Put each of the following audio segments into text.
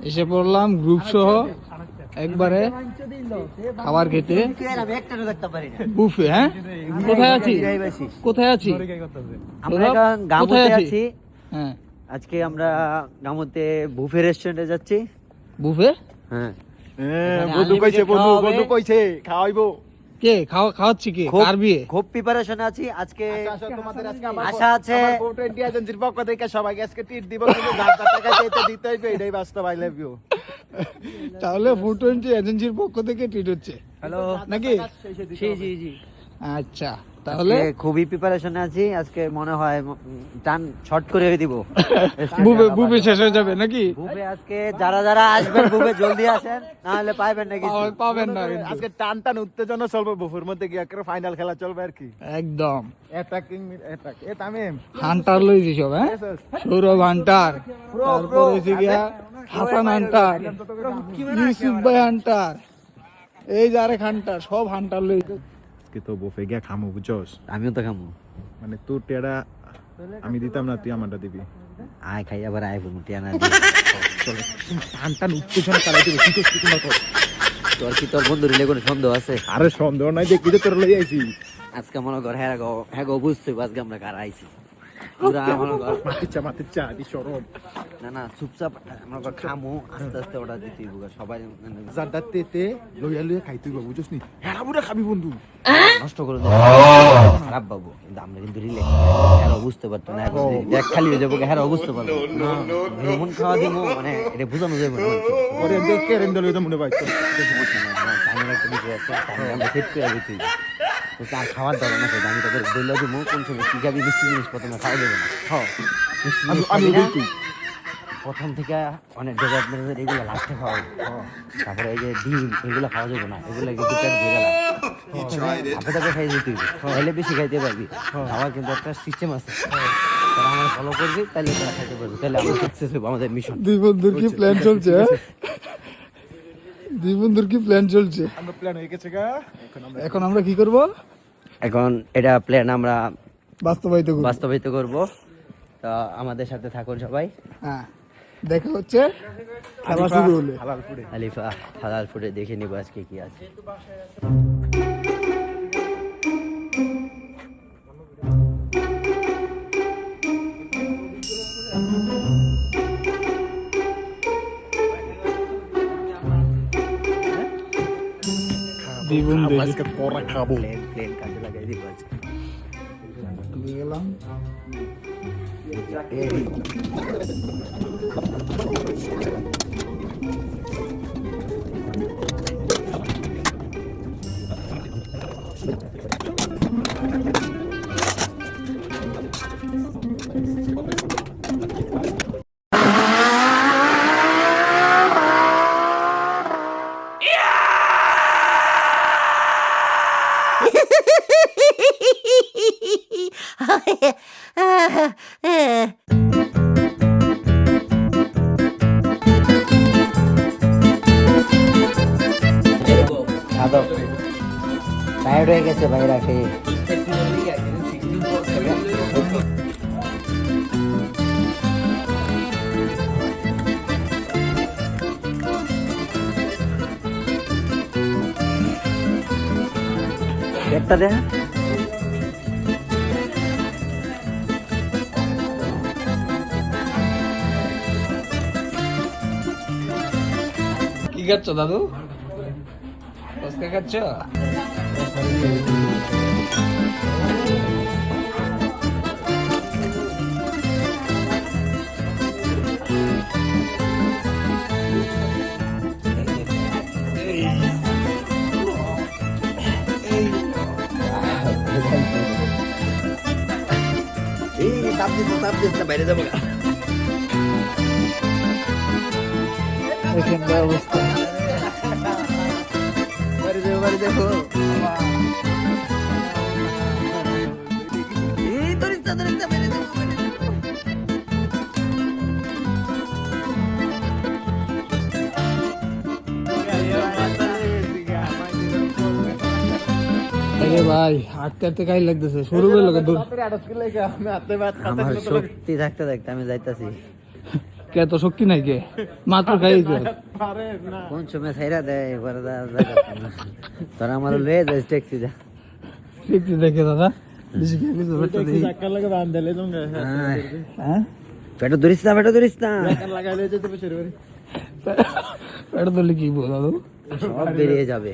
এসে পড়লাম গ্রুপ সহ একবারে খাবার খেতে বুফে। হ্যাঁ, কোথায় আছি কোথায় আছি কোথায় আছি? হ্যাঁ, আজকে আমরা গামতে বুফে রেস্টুরেন্টে যাচ্ছি। বুফে? হ্যাঁ, বন্ধু কইছে খাওয়াইবো। কে খাওয়াচ্ছি? কে কার বিয়ে? খুব প্রিপারেশনে আছি আজকে। তোমাদের আশা আছে এজেন্সির পক্ষ থেকে সবাইকে আজকে ট্রিট দিব, কিন্তু যা টাকা চাইতে দিতে হইবে, এটাই বাস্তব। I love you. তাহলে 420 এজেন্সির পক্ষ থেকে ট্রিট হচ্ছে। হ্যালো নাকি? জি। আচ্ছা, তাহলে খুবই প্রিপারেশনে আছি। আজকে মনে হয় টান শর্ট করে দিব। বুফে শেষ হয়ে যাবে নাকি? বুফে আজকে যারা আসবেন বুফে জলদি আসেন, না হলে পাইবেন না কিছু। পাবেন না কিন্তু। আজকে টান উত্তেজনা চলবে, বুফের মধ্যে গিয়ে একটা ফাইনাল খেলা চলবে আর কি। একদম অ্যাটাকিং অ্যাটাক। এ তামিম হান্টার লইছি সব। হ্যাঁ, সৌরভ হান্টার, তারপর হইছে গিয়া হাসান হান্টার, ইউসুফ ভাই হান্টার, এই যে আরেক হান্টার, সব হান্টার লইছি। আজকে তো বুফে গিয়া খামু, বুঝছস? আমিও তো খামু। মানে তোর টেড়া আমি দিতাম না, তুই আমারটা দিবি। আয় খাই আবার আয় মুটিয়া না। চলে টান উত্তেজনা চালাইতে বেশি তো কিছু না কর। তোর বন্ধু রিলে কোনো সন্দেহ আছে? আরে সন্দেহ নাই, দেখবি তো তোর লই আইছি। আজকে মনে কর হ্যাঁ গো বুঝতে আজকে আমরা কার আইছি। পুরা মনে কর মাতিচ্ছা দি শরম। না চুপচাপ আমরা কর খামু, আস্তে আস্তে অর্ডার দিতে হইব সবাই। জাদাতেতে লইয়া খাইতে হইব, বুঝছস নি? হেরা বুড়া খাবি বন্ধু, নষ্ট করে দেব খারাপ বাবু। কিন্তু আমরা কিন্তু রিল্যাক্স, হ্যাঁ বুঝতে পারতো না। দেখ খালি হয়ে যাবো, হ্যাঁ বুঝতে পারবো না। এমন খাওয়া দিব মানে এটা বুঝানো যাবে না। ওরে দেখে রেন্ডল হইতো মনে পাইতো। টাইমের একটা বিষয় আছে, আমরা সেট করে দিতে হইব। আর খাওয়ার দরকার না, আমি তোকে বললে দিব কোন সময় কি খাবি, মিষ্টি জিনিসপত্র না খাওয়া যাবে না। আমি বলছি প্রথম থেকে অনেক ডেভেলপমেন্ট এগুলো লাস্টে খাওয়া হবে। তারপরে এই যে ডিম এগুলো খাওয়া যাবে না, এগুলো কিন্তু পেট ভরে গেল হাতে খাই যেতে হইবে, তাহলে বেশি খাইতে পারবি। খাওয়ার কিন্তু একটা সিস্টেম আছে, তারা আমরা ফলো করবি, তাহলে তারা খাইতে পারবি, তাহলে আমরা সাকসেস হইব আমাদের মিশন। দুই বন্ধুর কি প্ল্যান চলছে? দুই বন্ধুর কি প্ল্যান চলছে? আমরা প্ল্যান হয়ে গেছে গা। এখন আমরা কি করব? এখন এটা প্ল্যান আমরা বাস্তবায়িত করব। তা আমাদের সাথে থাকুন সবাই। হ্যাঁ, দেখা হচ্ছে খেলা শুরু হলে। আলিফা হালাল ফুডে দেখে নিব আজকে কি আছে। আজকে পরে খাবো। প্লেন কাজে লাগাই দিব আজকে। গেলাম টায়ার্ড হয়ে গেছে ভাইরা খেয়ে। একটা দেখ কি খাচ্ছ দাদু? ফুচকা খাচ্ছ? সাবজেক্ট বাইরে যাবো। এখানকার অবস্থা বাড়ি যাবো। আরে ভাই হাঁটতে হাঁটতে কাই লাগতেছে শুরু করে লোকে দূর আমার শক্তি থাকতে থাকতে আমি যাইতাছি কে তো শক্তি নাই কে মাত্র খাইছে কোন সময় ছাইরা দেয় এবারে তোরা আমার লয়ে যাস ট্যাক্সি যা দেখতে দেখে দাদা বেশি খেয়ে গেছে পেটটা দেখি। হ্যাঁ পেটো ধরিস না পেটো ধরিস না পেটটা ধরলে কি বল দাদু সব বেরিয়ে যাবে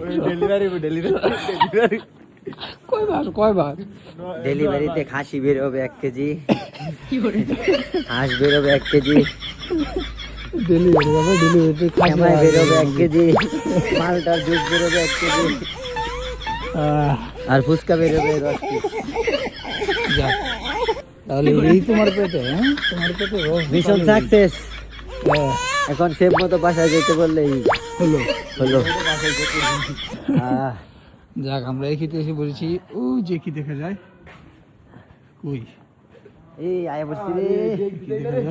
কয়বার ডেলিভারিতে খাসি বেরোবে 1 কেজি হাঁস বেরোবে 1 কেজি ডেলিভারি হবে ডেলিভারিতে ক্যামাই বেরোবে 1 কেজি মালটার জুস বেরোবে 1 কেজি আর ফুচকা বেরোবে 10 পিস তাহলে এই তোমার পেটে হ্যাঁ তোমার পেটে মিশন সাকসেস এখন সেভ মতো বাসায় যেতে বললেই হলো হলো যাক আমরা এই খেতে এসে বলেছি ও যে কি দেখা যায় কই এই আয় বসছি রে কি দেখা যায়?